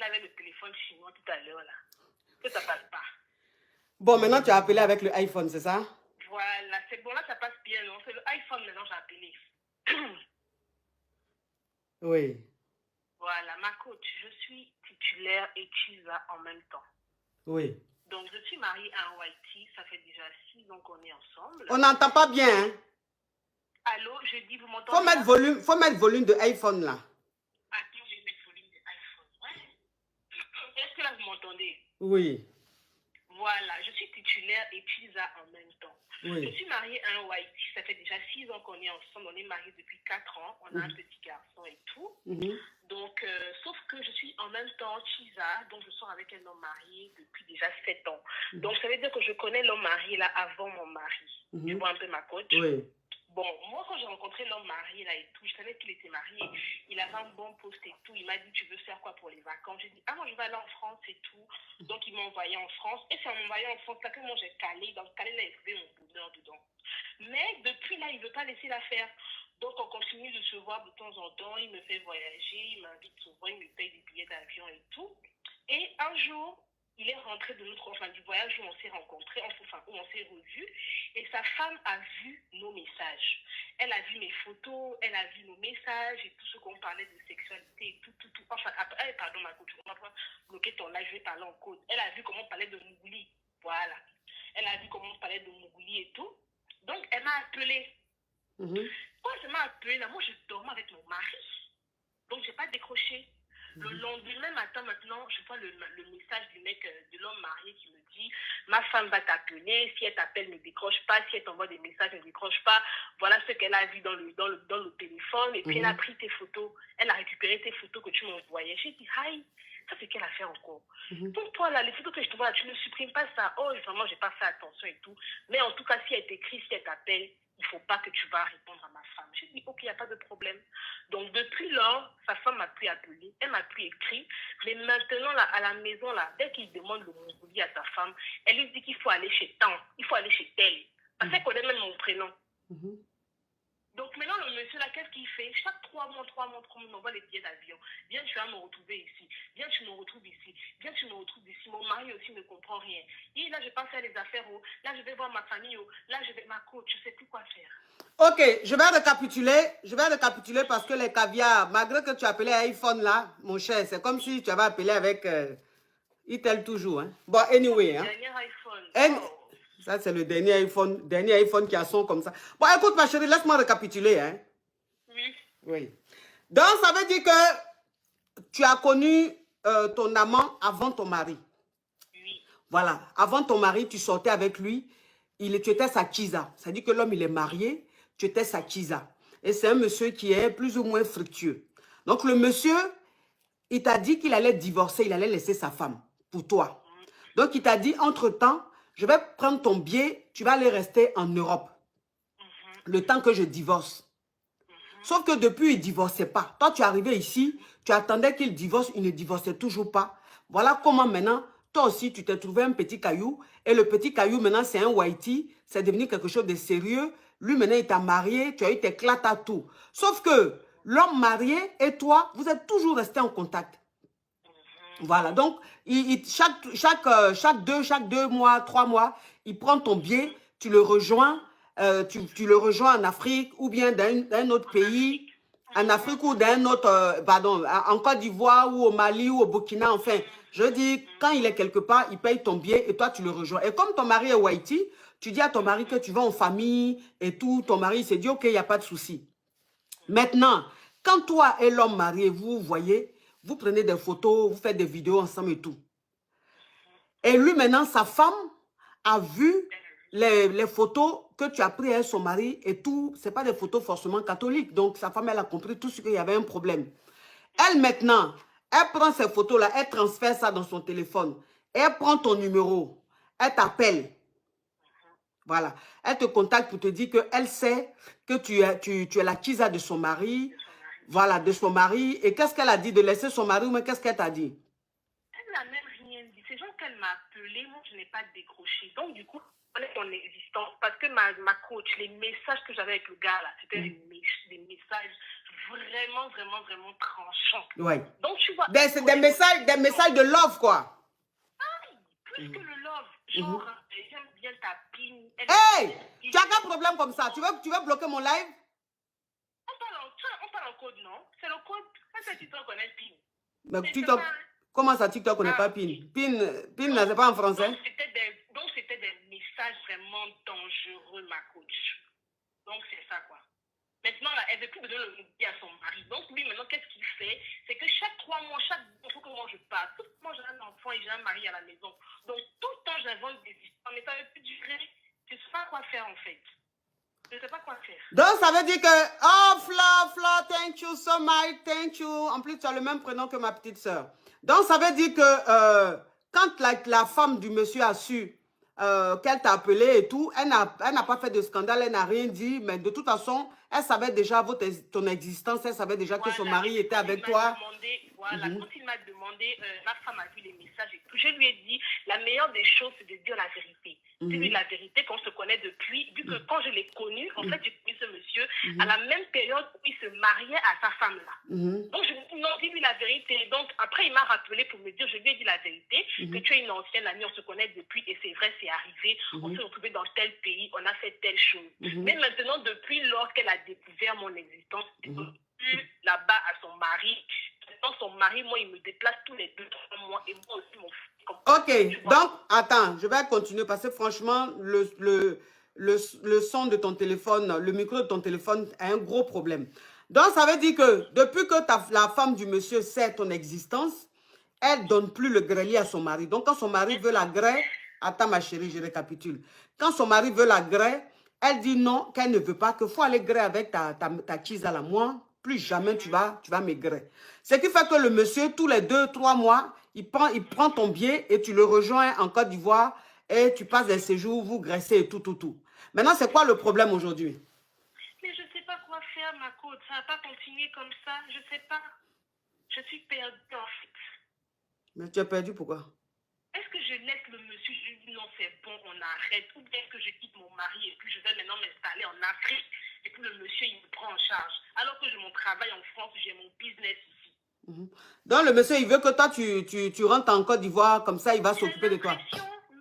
appelé avec le téléphone chinois tout à l'heure, là. Que ça passe pas. Bon, maintenant, tu as appelé avec le iPhone, c'est ça? Voilà, c'est bon, là, ça passe bien, non? C'est le iPhone, maintenant, j'ai appelé. Oui. Voilà, ma coach, je suis titulaire et Chiza en même temps. Oui. Donc, je suis mariée à un YT, ça fait déjà 6 ans qu'on est ensemble. On n'entend pas bien, hein? Allô, je dis, vous m'entendez? Faut mettre volume de iPhone, là. Attends, je vais mettre volume de iPhone, ouais. Est-ce que là, vous m'entendez? Oui. Voilà, je suis titulaire et Chiza en même temps. Oui. Je suis mariée à un YT, ça fait déjà 6 ans qu'on est ensemble, on est mariés depuis 4 ans, on a un petit garçon et tout. Donc, sauf que je suis en même temps Chiza, donc je sors avec un homme marié depuis déjà 7 ans. Donc, ça veut dire que je connais l'homme marié là avant mon mari. Tu vois un peu ma coach? Oui. Bon, moi, quand j'ai rencontré l'homme marié là et tout, je savais qu'il était marié. Il avait un bon poste et tout. Il m'a dit, tu veux faire quoi pour les vacances? J'ai dit, ah, moi, je vais aller en France et tout. Donc, il m'a envoyé en France. Et c'est en m'envoyant en France là que moi, j'ai calé. Dans ce calé là, il trouvé mon bonheur dedans. Mais depuis là, il ne veut pas laisser l'affaire. Donc, on continue de se voir de temps en temps. Il me fait voyager. Il m'invite souvent. Il me paye des billets d'avion et tout. Et un jour, il est rentré de du voyage où on s'est rencontrés, où on s'est revus, et sa femme a vu nos messages. Elle a vu mes photos, elle a vu nos messages et tout ce qu'on parlait de sexualité et tout. Enfin, après, pardon, ma coach, on va pas bloquer ton live, je vais parler en code. Elle a vu comment on parlait de Mougouli, voilà. Elle a vu comment on parlait de Mougouli et tout. Donc, elle m'a appelée. Quand elle m'a appelée, là, moi, je dormais avec mon mari. Donc, je n'ai pas décroché. Le lendemain matin, maintenant, je vois le message du mec, de l'homme marié qui me dit, ma femme va t'appeler, si elle t'appelle, ne décroche pas, si elle t'envoie des messages, ne décroche pas. Voilà ce qu'elle a vu dans le téléphone. Et puis, elle a pris tes photos. Elle a récupéré tes photos que tu m'envoyais. J'ai dit, aïe, ça c'est quelle affaire encore? Donc, toi, là, les photos que je te vois, tu ne supprimes pas ça. Oh, vraiment, j'ai pas fait attention et tout. Mais en tout cas, si elle t'écrit, si elle t'appelle, il ne faut pas que tu vas répondre à ma femme. J'ai dit, ok, il n'y a pas de problème. Donc, depuis lors, sa femme m'a plus appelé, elle m'a plus écrit. Mais maintenant, là, à la maison, là, dès qu'il demande le Mongolie à sa femme, elle lui dit qu'il faut aller chez tant, il faut aller chez tel. Parce qu'elle connaît même mon prénom. Donc, maintenant, le monsieur, là, qu'est-ce qu'il fait? Chaque 3 mois, on m'envoie les billets d'avion. Viens, tu vas me retrouver ici. Viens, tu me retrouves ici. Viens, tu me retrouves ici. Mon mari aussi ne comprend rien. Et là, je vais pas faire les affaires. Oh. Là, je vais voir ma famille. Oh. Là, je vais ma coach. Je ne sais plus quoi faire. Ok, je vais récapituler. Je vais récapituler parce que les caviars, malgré que tu appelais iPhone là, mon cher, c'est comme si tu avais appelé avec Itel toujours. Hein. Bon, anyway. Hein. Dernier iPhone. Ça, c'est le dernier iPhone qui a son comme ça. Bon, écoute, ma chérie, laisse-moi récapituler. Hein. Oui. Donc, ça veut dire que tu as connu ton amant avant ton mari. Oui. Voilà. Avant ton mari, tu sortais avec lui. Tu étais sa Chiza. Ça veut dire que l'homme, il est marié. Tu étais sa Chiza. Et c'est un monsieur qui est plus ou moins fructueux. Donc, le monsieur, il t'a dit qu'il allait divorcer. Il allait laisser sa femme pour toi. Donc, il t'a dit, entre-temps, je vais prendre ton billet. Tu vas aller rester en Europe. Le temps que je divorce. Sauf que depuis, il ne divorçait pas. Toi, tu es arrivé ici, tu attendais qu'il divorce, il ne divorçait toujours pas. Voilà comment maintenant, toi aussi, tu t'es trouvé un petit caillou. Et le petit caillou, maintenant, c'est un whitey. C'est devenu quelque chose de sérieux. Lui, maintenant, il t'a marié, tu as eu tes clats à tout. Sauf que l'homme marié et toi, vous êtes toujours restés en contact. Voilà, donc, chaque 2 mois, 3 mois, il prend ton billet, tu le rejoins. Tu le rejoins en Afrique ou bien dans un autre pays, en Afrique ou dans un autre, pardon, en Côte d'Ivoire ou au Mali ou au Burkina, enfin. Je dis, quand il est quelque part, il paye ton billet et toi, tu le rejoins. Et comme ton mari est whitey, tu dis à ton mari que tu vas en famille et tout. Ton mari s'est dit, ok, il n'y a pas de souci. Maintenant, quand toi et l'homme marié, vous voyez, vous prenez des photos, vous faites des vidéos ensemble et tout. Et lui, maintenant, sa femme a vu les photos que tu as prises avec son mari et tout. Ce n'est pas des photos forcément catholiques. Donc, sa femme, elle a compris tout ce qu'il y avait un problème. Elle, maintenant, elle prend ces photos-là, elle transfère ça dans son téléphone. Elle prend ton numéro. Elle t'appelle. Voilà. Elle te contacte pour te dire qu'elle sait que tu es la Chiza de son mari. Voilà, de son mari. Et qu'est-ce qu'elle a dit? De laisser son mari, mais qu'est-ce qu'elle t'a dit? Elle n'a même rien dit. C'est genre qu'elle m'a appelé, moi je n'ai pas décroché. Donc du coup, connais ton existence. Parce que ma coach, les messages que j'avais avec le gars, là, c'était des messages vraiment, vraiment, vraiment tranchants. Ouais. Donc, tu vois... C'est des messages de love, quoi. Plus que le love. Genre, j'aime bien ta pine. Hey! Tu as qu'un problème comme ça. Tu veux bloquer mon live? On parle en code, non? C'est le code. Quand tu connais PIN. Mais TikTok, comment ça, TikTok connaît pas PIN? PIN, c'est pas en français? Donc, c'était des messages vraiment dangereux, ma coach. Donc, c'est ça, quoi. Maintenant, là, elle ne veut plus me donner le midi à son mari. Donc, lui, maintenant, qu'est-ce qu'il fait? C'est que chaque 3 mois, il faut que moi je parte. Tout le temps, j'ai un enfant et j'ai un mari à la maison. Donc, tout le temps, j'invente des histoires. Mais ça ne veut plus durer. Je ne sais pas quoi faire, en fait. Je ne sais pas quoi faire. Donc, ça veut dire que, oh, Fla, thank you so much, thank you. En plus, tu as le même prénom que ma petite soeur. Donc, ça veut dire que quand la femme du monsieur a su qu'elle t'a appelé et tout, elle n'a pas fait de scandale, elle n'a rien dit, mais de toute façon, elle savait déjà ton existence, elle savait déjà que son mari était avec toi. Quand il m'a demandé, ma femme a vu les messages et tout, je lui ai dit, la meilleure des choses, c'est de dire la vérité. Dis-lui la vérité qu'on se connaît depuis, vu que quand je l'ai connu, en fait, j'ai connu ce monsieur à la même période où il se mariait à sa femme-là. Donc, je lui ai dit, non, dis-lui la vérité. Donc, après, il m'a rappelé pour me dire, je lui ai dit la vérité, que tu es une ancienne amie, on se connaît depuis, et c'est vrai, c'est arrivé, on s'est retrouvés dans tel pays, on a fait telle chose. Mais maintenant, depuis lors qu'elle a découvert mon existence, elle est plus là-bas à son mari. Maintenant, son mari, moi, il me déplace tous les 2-3 mois, et moi aussi, mon fils. Ok, donc, attends, je vais continuer parce que franchement, le son de ton téléphone, le micro de ton téléphone a un gros problème. Donc, ça veut dire que depuis que la femme du monsieur sait ton existence, elle ne donne plus le grêlis à son mari. Donc, quand son mari veut la grêle, attends ma chérie, je récapitule. Quand son mari veut la grêle, elle dit non, qu'elle ne veut pas, qu'il faut aller grêler avec ta cheese à la moi. Plus jamais tu vas maigrir. Ce qui fait que le monsieur, tous les 2-3 mois, il prend ton billet et tu le rejoins en Côte d'Ivoire et tu passes des séjours, vous graissez et tout. Maintenant, c'est quoi le problème aujourd'hui? Mais je ne sais pas quoi faire, ma côte. Ça ne va pas continuer comme ça. Je ne sais pas. Je suis perdue, en fait. Mais tu es perdue, pourquoi? Est-ce que je laisse le monsieur, je lui dis non, c'est bon, on arrête. Ou bien est-ce que je quitte mon mari et puis je vais maintenant m'installer en Afrique et puis le monsieur, il me prend en charge. Alors que j'ai mon travail en France, j'ai mon business ici. Donc le monsieur, il veut que toi, tu rentres en Côte d'Ivoire, comme ça, il va s'occuper de toi.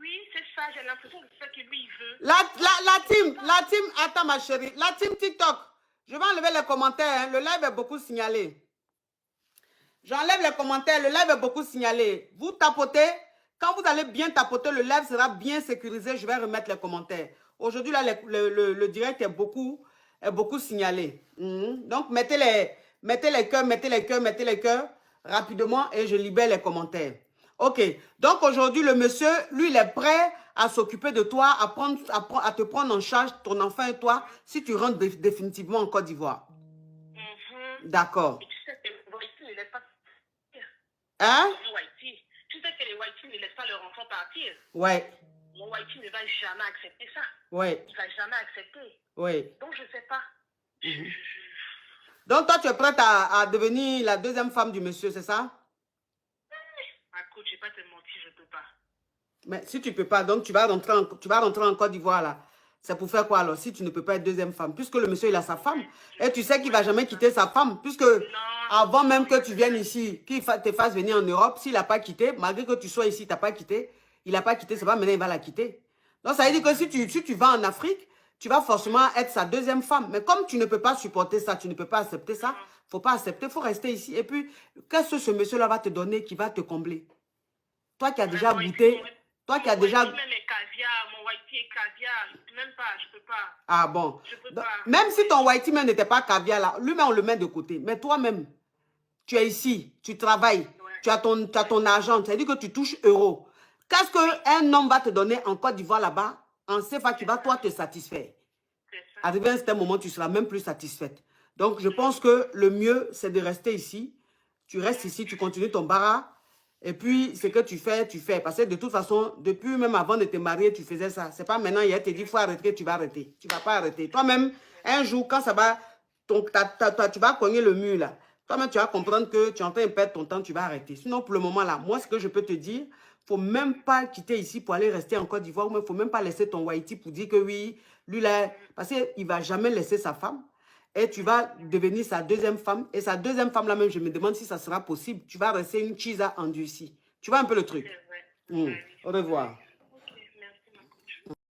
Oui, c'est ça. J'ai l'impression que c'est ça que lui, il veut. La team, attends ma chérie, la team TikTok, je vais enlever les commentaires, hein. Le live est beaucoup signalé. J'enlève les commentaires, le live est beaucoup signalé. Vous tapotez, quand vous allez bien tapoter, le live sera bien sécurisé, je vais remettre les commentaires. Aujourd'hui, là, le direct est beaucoup signalé. Donc, mettez les cœurs rapidement et je libère les commentaires. Ok, donc aujourd'hui, le monsieur, lui, il est prêt à s'occuper de toi, à te prendre en charge, ton enfant et toi, si tu rentres définitivement en Côte d'Ivoire. D'accord. Hein? Tu sais que les Whiteys ne laissent pas leur enfant partir. Ouais. Mon Whitey ne va jamais accepter ça. Ouais. Il ne va jamais accepter. Ouais. Donc, je ne sais pas. Donc, toi, tu es prête à devenir la deuxième femme du monsieur, c'est ça? Ma coach, je ne vais pas te mentir, je ne peux pas. Mais si tu ne peux pas, donc tu vas rentrer en Côte d'Ivoire, là. C'est pour faire quoi, alors, si tu ne peux pas être deuxième femme? Puisque le monsieur, il a sa femme. Et tu sais qu'il ne va jamais quitter sa femme. Puisque avant même que tu viennes ici, qu'il te fasse venir en Europe, s'il n'a pas quitté, malgré que tu sois ici, tu n'as pas quitté, il n'a pas quitté, c'est pas maintenant il va la quitter. Donc, ça veut dire que si tu vas en Afrique, tu vas forcément être sa deuxième femme. Mais comme tu ne peux pas supporter ça, tu ne peux pas accepter ça, il ne faut pas accepter, il faut rester ici. Et puis, qu'est-ce que ce monsieur-là va te donner qui va te combler? Toi qui as déjà goûté, toi qui as déjà... Mon whitey est caviar, même pas, je ne peux pas. Ah bon? Je peux pas. Même si ton whitey même n'était pas caviar là, lui-même on le met de côté. Mais toi-même, tu es ici, tu travailles, tu as ton argent, ça veut dire que tu touches euros. Qu'est-ce qu'un homme va te donner en Côte d'Ivoire là-bas, en CFA qui va toi te satisfaire? Arrivé à un certain moment, tu ne seras même plus satisfaite. Donc, je pense que le mieux, c'est de rester ici. Tu restes ici, tu continues ton bara. Et puis, ce que tu fais, tu fais. Parce que de toute façon, depuis même avant de te marier, tu faisais ça. Ce n'est pas maintenant, il te dit, il faut arrêter, tu vas arrêter. Tu ne vas pas arrêter. Toi-même, un jour, quand ça va, tu vas cogner le mur là. Toi-même, tu vas comprendre que tu es en train de perdre ton temps, tu vas arrêter. Sinon, pour le moment là, moi, ce que je peux te dire, faut même pas quitter ici pour aller rester en Côte d'Ivoire. Il ne faut même pas laisser ton Haïti pour dire que oui, lui là, parce qu'il ne va jamais laisser sa femme. Et tu vas devenir sa deuxième femme. Et sa deuxième femme là même, je me demande si ça sera possible. Tu vas rester une chisa endurcie. Tu vois un peu le truc. C'est vrai. Au revoir.